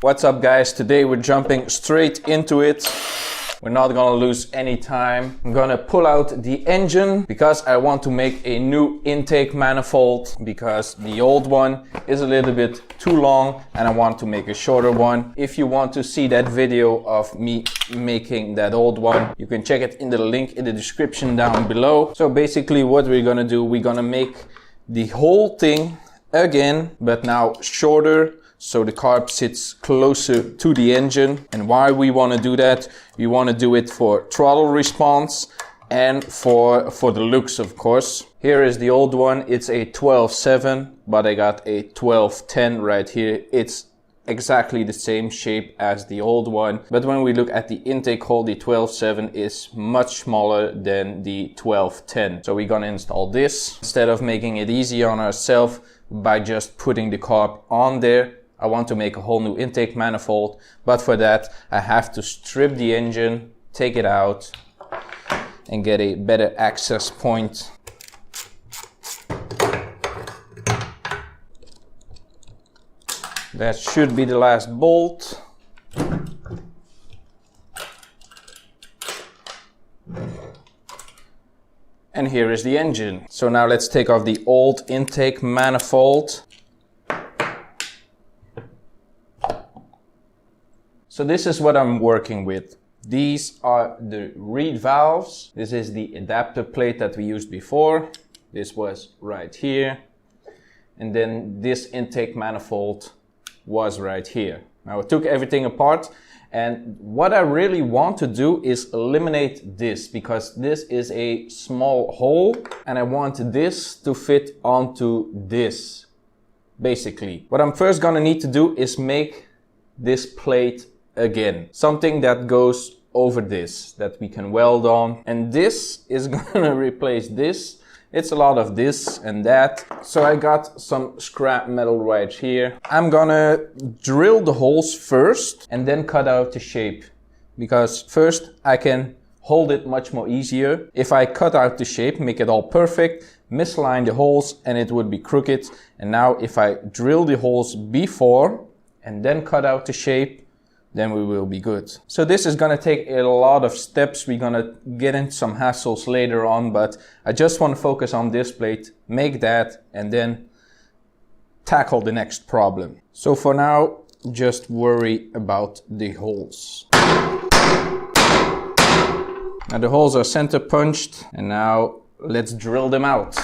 What's up guys, today we're jumping straight into it. We're not gonna lose any time. I'm gonna pull out the engine because I want to make a new intake manifold because the old one is a little bit too long and I want to make a shorter one. If you want to see that video of me making that old one, you can check it in the link in the description down below. So basically what we're gonna do, we're gonna make the whole thing again, but now shorter, so the carb sits closer to the engine. And why we want to do that, we want to do it for throttle response and for the looks, of course. Here is the old one, it's a 12.7, but I got a 12.10 right here. It's exactly the same shape as the old one, but when we look at the intake hole, the 12.7 is much smaller than the 12.10. So we're gonna install this. Instead of making it easy on ourselves by just putting the carb on there, I want to make a whole new intake manifold, but for that I have to strip the engine, take it out and get a better access point. That should be the last bolt. And here is the engine. So now let's take off the old intake manifold. So this is what I'm working with. These are the reed valves. This is the adapter plate that we used before. This was right here. And then this intake manifold was right here. Now I took everything apart, and what I really want to do is eliminate this because this is a small hole and I want this to fit onto this. Basically, what I'm first gonna need to do is make this plate again, something that goes over this that we can weld on, and this is gonna replace this. It's a lot of this and that. So I got some scrap metal right here. I'm gonna drill the holes first and then cut out the shape, because first I can hold it much more easier. If I cut out the shape, make it all perfect, misalign the holes and it would be crooked. And now if I drill the holes before and then cut out the shape, then we will be good. So this is gonna take a lot of steps. We're gonna get into some hassles later on, but I just want to focus on this plate, make that, and then tackle the next problem. So for now, just worry about the holes. Now the holes are center punched, and now let's drill them out.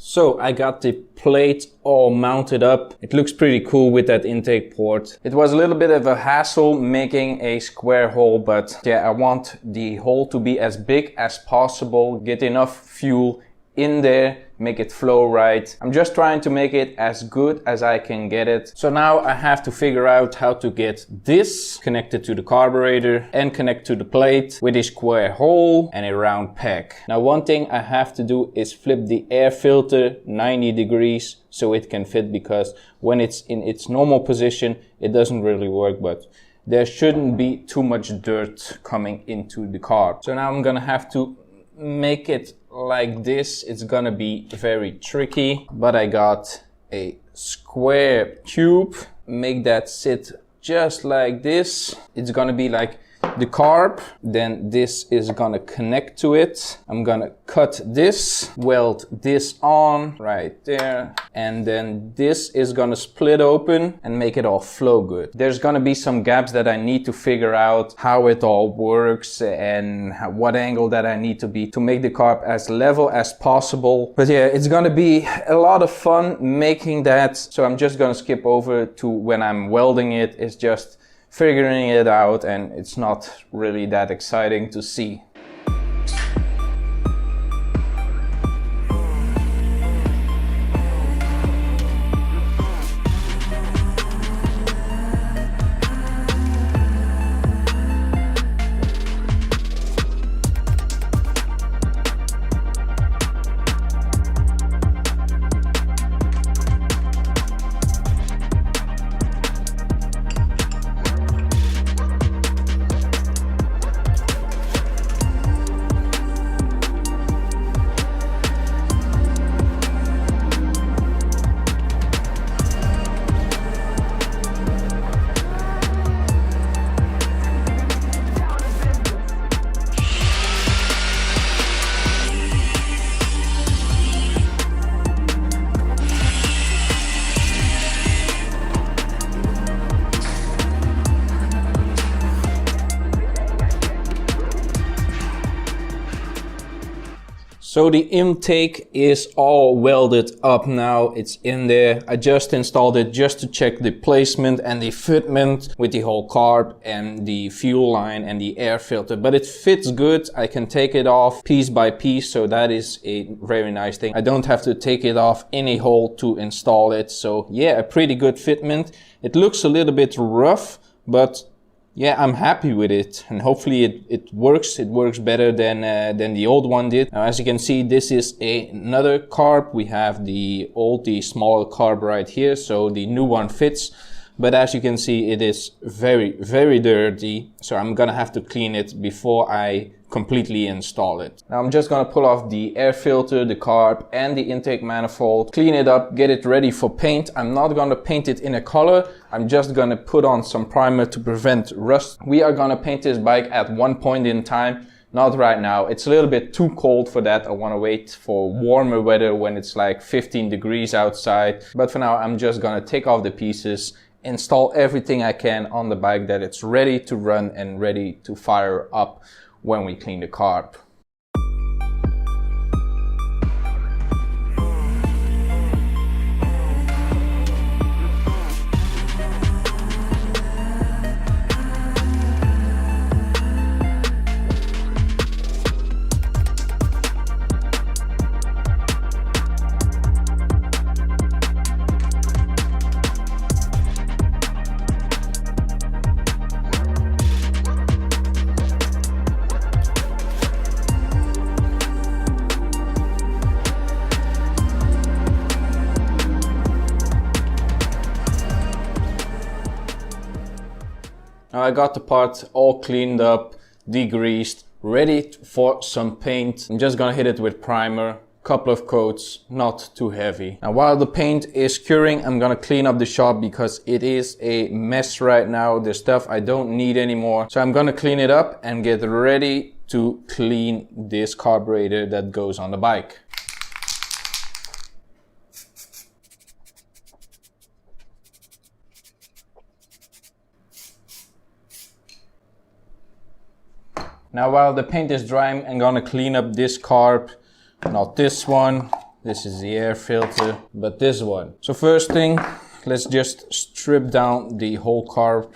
So I got the plate all mounted up. It looks pretty cool with that intake port. It was a little bit of a hassle making a square hole, but yeah, I want the hole to be as big as possible, get enough fuel in there, make it flow right. I'm just trying to make it as good as I can get it. So now I have to figure out how to get this connected to the carburetor and connect to the plate with a square hole and a round peg. Now one thing I have to do is flip the air filter 90 degrees so it can fit, because when it's in its normal position it doesn't really work, but there shouldn't be too much dirt coming into the carb. So now I'm gonna have to make it like this. It's gonna be very tricky, but I got a square tube. Make that sit just like this. It's gonna be like the carb, then this is gonna connect to it. I'm gonna cut this, weld this on right there, and then this is gonna split open and make it all flow good. There's gonna be some gaps that I need to figure out how it all works and what angle that I need to be to make the carb as level as possible. But yeah, it's gonna be a lot of fun making that, so I'm just gonna skip over to when I'm welding it. It's just figuring it out, and it's not really that exciting to see. So the intake is all welded up now, it's in there. I just installed it just to check the placement and the fitment with the whole carb and the fuel line and the air filter. But it fits good, I can take it off piece by piece, so that is a very nice thing. I don't have to take it off in a hole to install it. So yeah, a pretty good fitment. It looks a little bit rough, but yeah, I'm happy with it, and hopefully it works. It works better than the old one did. Now, as you can see, this is another carb. We have the smaller carb right here, so the new one fits. But as you can see, it is very, very dirty. So I'm gonna have to clean it before I completely install it. Now I'm just gonna pull off the air filter, the carb, and the intake manifold, clean it up, get it ready for paint. I'm not gonna paint it in a color. I'm just gonna put on some primer to prevent rust. We are gonna paint this bike at one point in time. Not right now. It's a little bit too cold for that. I want to wait for warmer weather when it's like 15 degrees outside. But for now, I'm just gonna take off the pieces, install everything I can on the bike, that it's ready to run and ready to fire up when we clean the carb. Now I got the part all cleaned up, degreased, ready for some paint. I'm just gonna hit it with primer, couple of coats, not too heavy. Now while the paint is curing, I'm gonna clean up the shop because it is a mess right now. There's stuff I don't need anymore. So I'm gonna clean it up and get ready to clean this carburetor that goes on the bike. Now while the paint is drying, I'm gonna clean up this carb, not this one, this is the air filter, but this one. So first thing, let's just strip down the whole carb.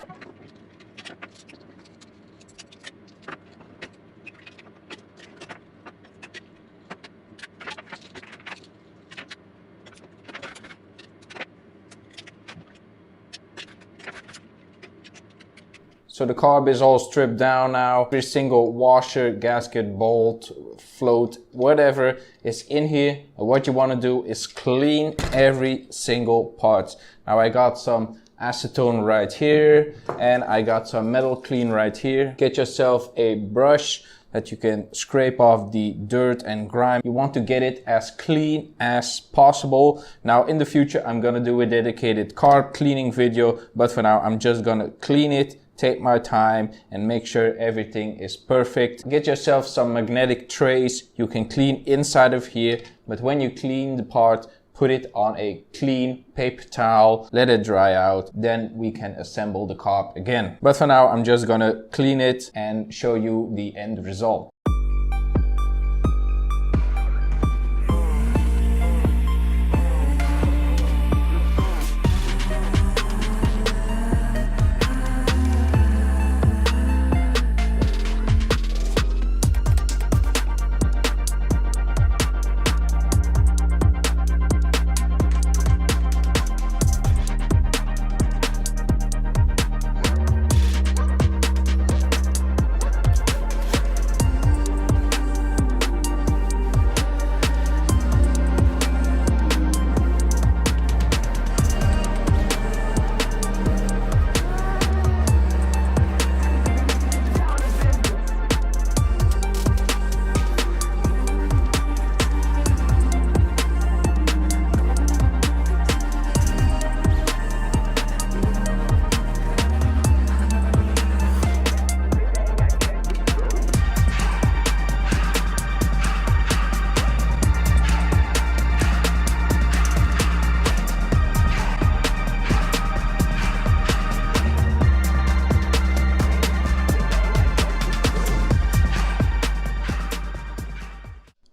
So the carb is all stripped down now. Every single washer, gasket, bolt, float, whatever is in here. And what you want to do is clean every single part. Now I got some acetone right here and I got some metal clean right here. Get yourself a brush that you can scrape off the dirt and grime. You want to get it as clean as possible. Now in the future I'm gonna do a dedicated carb cleaning video, but for now I'm just gonna clean it, take my time and make sure everything is perfect. Get yourself some magnetic trays. You can clean inside of here, but when you clean the part, put it on a clean paper towel, let it dry out, then we can assemble the carb again. But for now, I'm just gonna clean it and show you the end result.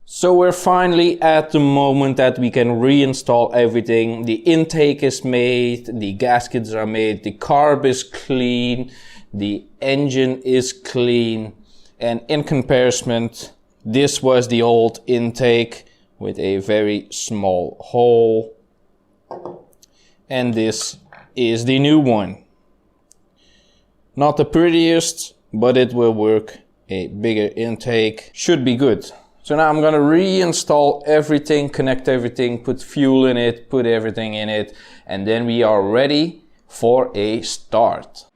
So we're finally at the moment that we can reinstall everything. The intake is made, the gaskets are made, the carb is clean, the engine is clean. And in comparison, this was the old intake with a very small hole. And this is the new one. Not the prettiest, but it will work. A bigger intake should be good. So now I'm gonna reinstall everything, connect everything, put fuel in it, put everything in it, and then we are ready for a start.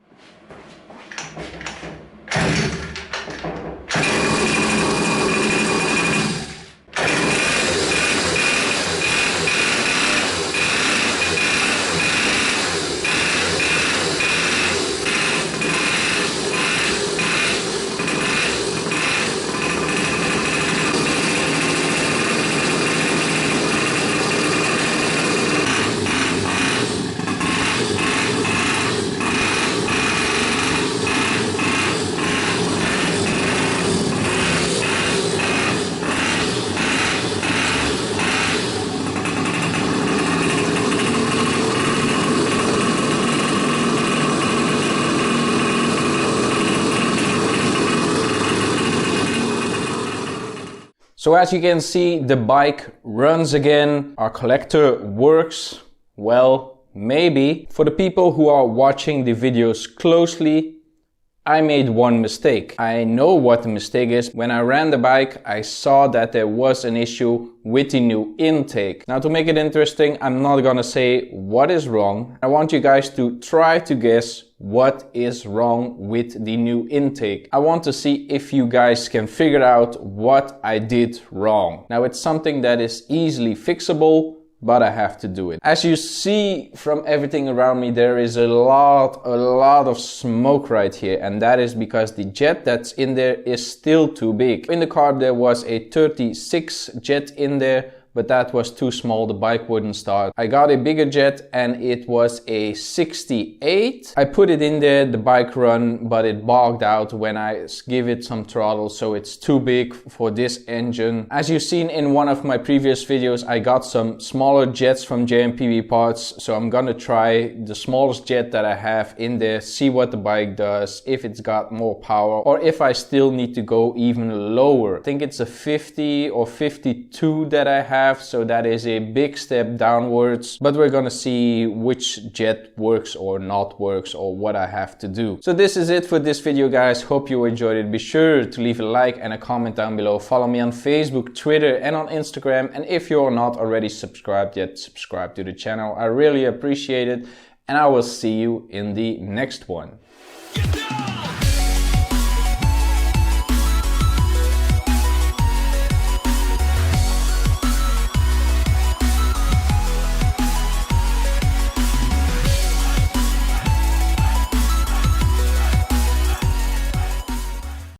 So as you can see, the bike runs again. Our collector works. Well, maybe. For the people who are watching the videos closely, I made one mistake. I know what the mistake is. When I ran the bike, I saw that there was an issue with the new intake. Now to make it interesting, I'm not gonna say what is wrong. I want you guys to try to guess what is wrong with the new intake. I want to see if you guys can figure out what I did wrong. Now it's something that is easily fixable, but I have to do it. As you see from everything around me, there is a lot of smoke right here, and that is because the jet that's in there is still too big. In the car there was a 36 jet in there, but that was too small, the bike wouldn't start. I got a bigger jet and it was a 68. I put it in there, the bike run, but it bogged out when I give it some throttle, so it's too big for this engine. As you've seen in one of my previous videos, I got some smaller jets from JMPB Parts, so I'm gonna try the smallest jet that I have in there, see what the bike does, if it's got more power, or if I still need to go even lower. I think it's a 50 or 52 that I have. have, so that is a big step downwards, but we're gonna see which jet works or not works or what I have to do. So this is it for this video, guys. Hope you enjoyed it. Be sure to leave a like and a comment down below. Follow me on Facebook, Twitter and on Instagram, and if you're not already subscribed yet, subscribe to the channel. I really appreciate it, and I will see you in the next one.